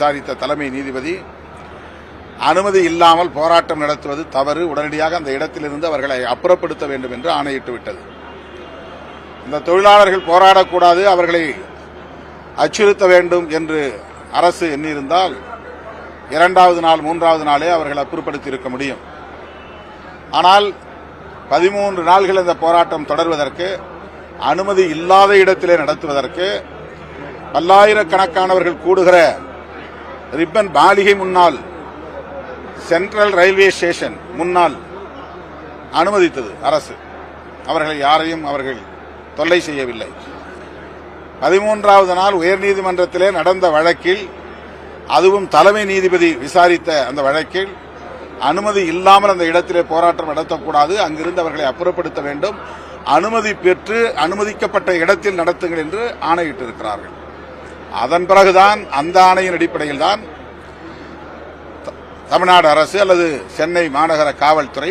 விசாரித்த தலைமை நீதிபதி அனுமதி இல்லாமல் போராட்டம் நடத்துவது தவறு, உடனடியாக அந்த இடத்திலிருந்து அவர்களை அப்புறப்படுத்த வேண்டும் என்று ஆணையிட்டு விட்டது. இந்த தொழிலாளர்கள் போராடக்கூடாது, அவர்களை அச்சுறுத்த வேண்டும் என்று அரசு எண்ணியிருந்தால் இரண்டாவது நாள் மூன்றாவது நாளே அவர்கள் அப்புறப்படுத்தி இருக்க முடியும். ஆனால் 13 நாள்கள் இந்த போராட்டம் தொடர்வதற்கு, அனுமதி இல்லாத இடத்திலே நடத்துவதற்கு, பல்லாயிரக்கணக்கானவர்கள் கூடுகிற ரிப்பன் மாளிகை முன்னால், சென்ட்ரல் ரயில்வே ஸ்டேஷன் முன்னால் அனுமதித்தது அரசு. அவர்களை யாரையும் அவர்கள் தொல்லை செய்யவில்லை. 13வது நாள் உயர்நீதிமன்றத்திலே நடந்த வழக்கில், அதுவும் தலைமை நீதிபதி விசாரித்த அந்த வழக்கில், அனுமதி இல்லாமல் அந்த இடத்திலே போராட்டம் நடத்தக்கூடாது, அங்கிருந்து அவர்களை அப்புறப்படுத்த வேண்டும், அனுமதி பெற்று அனுமதிக்கப்பட்ட இடத்தில் நடத்துங்கள் என்று ஆணையிட்டிருக்கிறார்கள். அதன் பிறகுதான், அந்த ஆணையின் அடிப்படையில் தான் தமிழ்நாடு அரசு அல்லது சென்னை மாநகர காவல்துறை